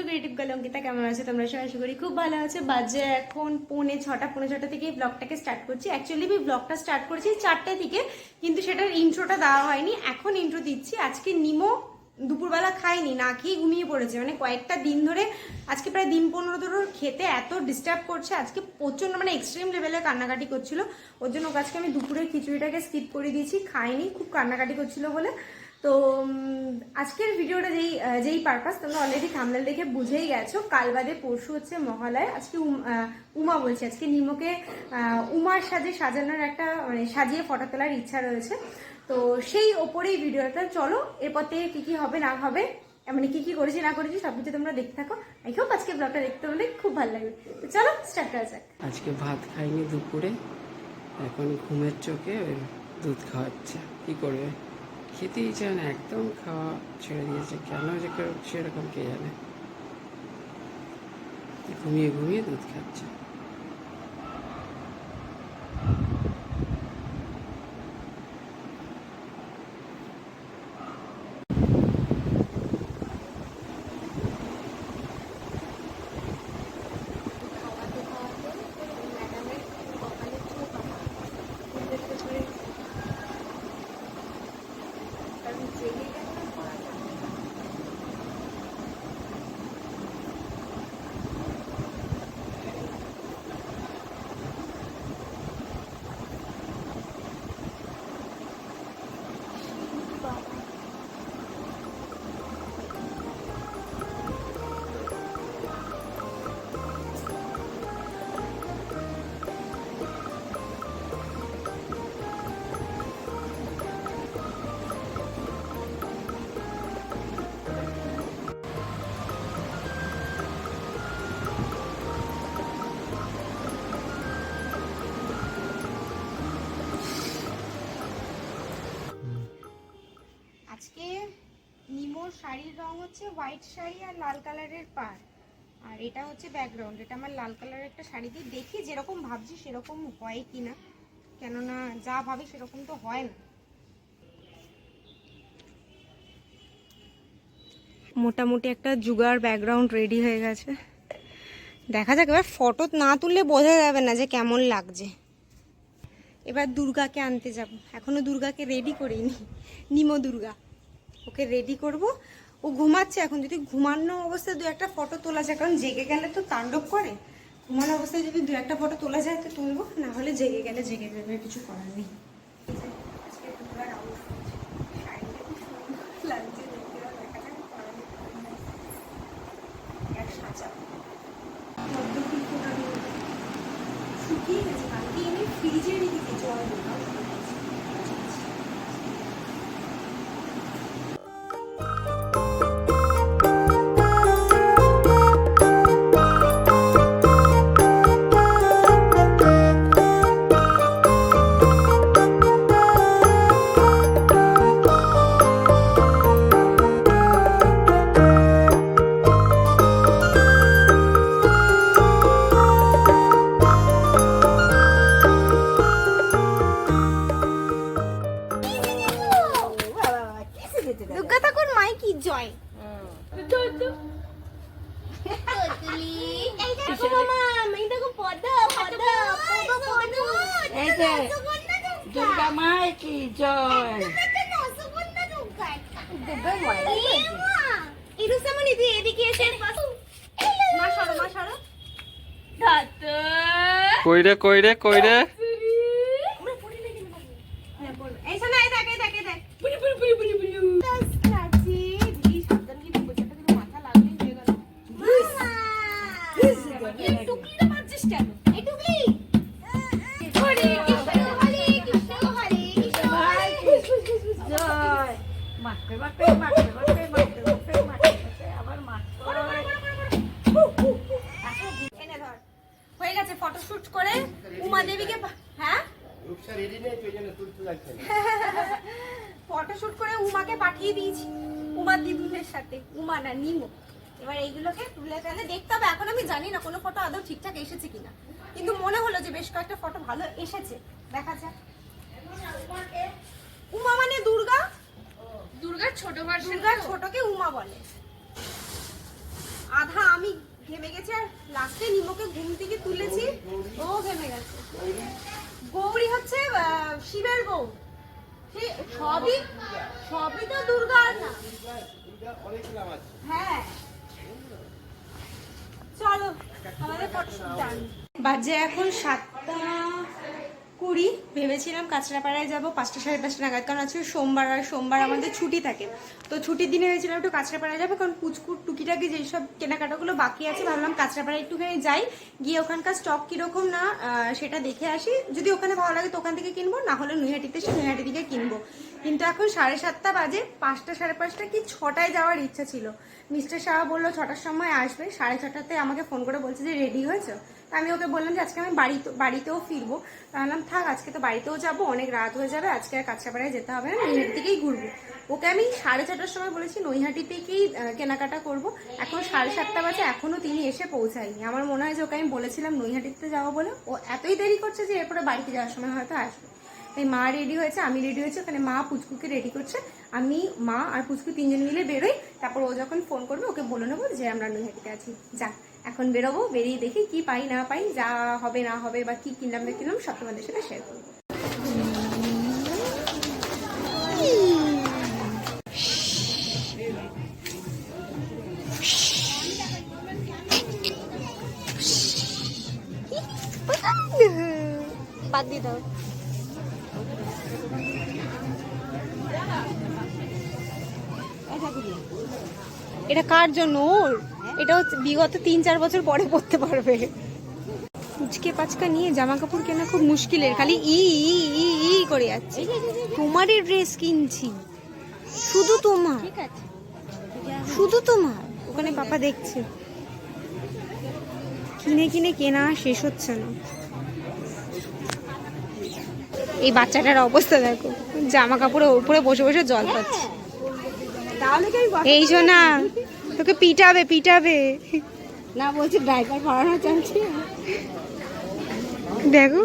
Creative girl Ankita, কেমন আছে তোমরা? সবাই আশা করি খুব ভালো আছে। বাজে এখন পৌনে ছটা থেকে ব্লগটাকে স্টার্ট করছি। অ্যাকচুয়ালি আমি ব্লগটা স্টার্ট করেছি 4টে থেকে, কিন্তু সেটার ইন্ট্রোটা দেওয়া হয়নি, এখন ইন্ট্রো দিচ্ছি। আজকে নিমো দুপুরবেলা খাইনি, না খেয়ে ঘুমিয়ে পড়েছে। মানে কয়েকটা দিন ধরে, আজকে প্রায় দিন 15 ধরে খেতে এত ডিস্টার্ব করছে। আজকে প্রচণ্ড মানে এক্সট্রিম লেভেলে কান্নাকাটি করছিল। ওর জন্য আজকে আমি দুপুরের খিচুড়িটাকে স্কিপ করে দিয়েছি, খাইনি, খুব কান্নাকাটি করছিল বলে। তো আজকের ভিডিওটা যেই পারপাস তোমরা অলরেডি থাম্বনেল দেখে বুঝেই গেছো। কাল বাদে পরশু হচ্ছে মহালয়। আজকে উমা বলছি, আজকে নিমোকে উমার সাজানোর একটা মানে সাজিয়ে ফটো তোলার ইচ্ছা রয়েছে। তো সেই ওপরেই ভিডিওটা, চলো এরপর থেকে কী কী হবে না হবে, মানে কী কী করেছি না করেছি সব কিছু তোমরা দেখতে থাকো। আই হোপ আজকে ব্লগটা দেখতে হলে খুব ভালো লাগবে। তো চলো স্টার্ট করা যাক। আজকে ভাত খাইনি দুপুরে, এখন ঘুমের চোখে ওই দুধ খাওয়াচ্ছে। কি করবে, খেতেই চায় না, একদম খাওয়া ছেড়ে দিয়েছে। কেন যে সেরকম কে জানে, ঘুমিয়ে ঘুমিয়ে দুধ খাচ্ছে। আজকে নিমোর শাড়ির রং হচ্ছে হোয়াইট শাড়ি আর লাল কালারের পাড়, আর এটা হচ্ছে ব্যাকগ্রাউন্ড। এটা আমার লাল কালারের একটা শাড়ি দিয়ে, দেখি যেরকম ভাবছি সেরকম হয় কিনা, কেননা যা ভাবি সেরকম তো হয় না। মোটামুটি একটা জুগার ব্যাকগ্রাউন্ড রেডি হয়ে গেছে, দেখা যাক। এবার ফটো না তুললে বোঝা যাবে না যে কেমন লাগছে। এবার দুর্গাকে আনতে যাব, এখনো দুর্গাকে রেডি করিনি। নিমো দুর্গা, ওকে রেডি করব। ও ঘুমাচ্ছে এখন, যদি ঘুমানো অবস্থায় দু একটা ফটো তোলা যায়, কারণ জেগে গেলে তো তাণ্ডব করে। ঘুমানো অবস্থায় যদি দু একটা ফটো তোলা যায় তো তুলবো, না হলে জেগে গেলে জেগে যাবে, কিছু করার নেই। শুকিয়ে গেছে, কালকে এনে ফ্রিজে রেখেছি জল দিয়ে। দুর্গা ঠাকুর মাই কি জয়। দুর্গা মাই কি জয়। কইরে কইরে কইরে হয়ে গেছে ফটোশুট করে উমা দেবীকে, হ্যাঁ ফটোশুট করে উমাকে পাঠিয়ে দিয়েছি, উমা দিদুনের সাথে, উমা না নিমো। এবার এইগুলোকে তুলে ফেলে দেখতে হবে। এখন আমি জানি না কোনো ফটো আদৌ ঠিকঠাক এসেছে কিনা, কিন্তু মনে হলো যে বেশ কয়েকটা ফটো ভালো এসেছে, দেখা যাক। উমা মানে দুর্গা, দুর্গার ছোট ভার্সন, দুর্গার ছোটকে উমা বলে। আধা আমি ঘেমে গেছি, আর লাস্টে নিমকে ঘুম থেকে তুলেছি, ও ঘেমে গেছে। গৌরী হচ্ছে শিবের বউ, সবই সবই তো দুর্গার না। হ্যাঁ চলো আমাদের বাজে এখন 7:20। ভেবেছিলাম কাঁচরাপাড়ায় যাবো 5টা সাড়ে 5টা নাগাদ, কারণ আজকে সোমবার, আর সোমবার আমাদের ছুটি থাকে। তো ছুটির দিনে হয়েছিলাম একটু কাঁচরাপাড়ায় যাবো, কারণ পুচকুর টুকিটাকি যেসব কেনাকাটাগুলো বাকি আছে ভাবলাম কাঁচরাপাড়ায় একটুখানি যাই, গিয়ে ওখানকার স্টক কীরকম না সেটা দেখে আসি। যদি ওখানে ভালো লাগে তো ওখান থেকে কিনবো, না হলে নৈহাটিতে এসে নৈহাটি থেকে কিনবো। কিন্তু এখন 7:30 বাজে, 5টা সাড়ে 5টা কি 6টায় যাওয়ার ইচ্ছা ছিল। মিস্টার শাহ বললো 6টার সময় আসবে, 6:30টাতে আমাকে ফোন করে বলছে যে রেডি হয়েছে। আমি ওকে বললাম যে আজকে আমি বাড়িতেও ফিরবো। ভাবলাম থাক আজকে তো বাড়িতেও যাবো, অনেক রাত হয়ে যাবে, আজকে আর কাঁচরাপাড়ায় যেতে হবে না, নৈহাটি থেকেই ঘুরবো। ওকে আমি 4:30টার সময় বলেছি নৈহাটি থেকেই কেনাকাটা করব। এখন 7:30 বাজে, এখনও তিনি এসে পৌঁছায়নি। আমার মনে হয় যে ওকে আমি বলেছিলাম নৈহাটিতে যাবো বলে, ও এতই দেরি করছে যে এরপরে বাড়িতে যাওয়ার সময় হয়তো আসবে। তাই মা রেডি হয়েছে, আমি রেডি হয়েছি, ওখানে মা পুচকুকে রেডি করছে, আমি মা আর পুচকু 3জন মিলে বেরোই। তারপর ও যখন ফোন করবে ওকে বলে নেবো যে আমরা নৈহাটিতে আছি। যা এখন বেরোবো, বেরিয়ে দেখি কি পাই না পাই, যা হবে না হবে বা কি কিনলাম না কিনলাম সব তোমাদের সাথে শেয়ার করবো। বাদ দিয়ে দাও। এটা কার জন্য? ওর এটা হচ্ছে বিগত 3-4 বছর পরে পড়তে পারবে। উচকে পাচকা নিয়ে জামা কাপড় কেনা খুব মুশকিলের, খালি ই ই ই ই করে যাচ্ছে। তোমারই ড্রেস কিনছি, শুধু তোমার, শুধু তোমার। ওখানে পাপা দেখছে, কিনে কিনে কেনা শেষ হচ্ছে না। এই বাচ্চাটার অবস্থা দেখো, জামা কাপড়ের উপরে বসে বসে জল পাচ্ছে। এই শোনা, তোকে পিটাবে পিটাবে না, বলছি ড্রাইভার পড়ানো চলছে। দেখো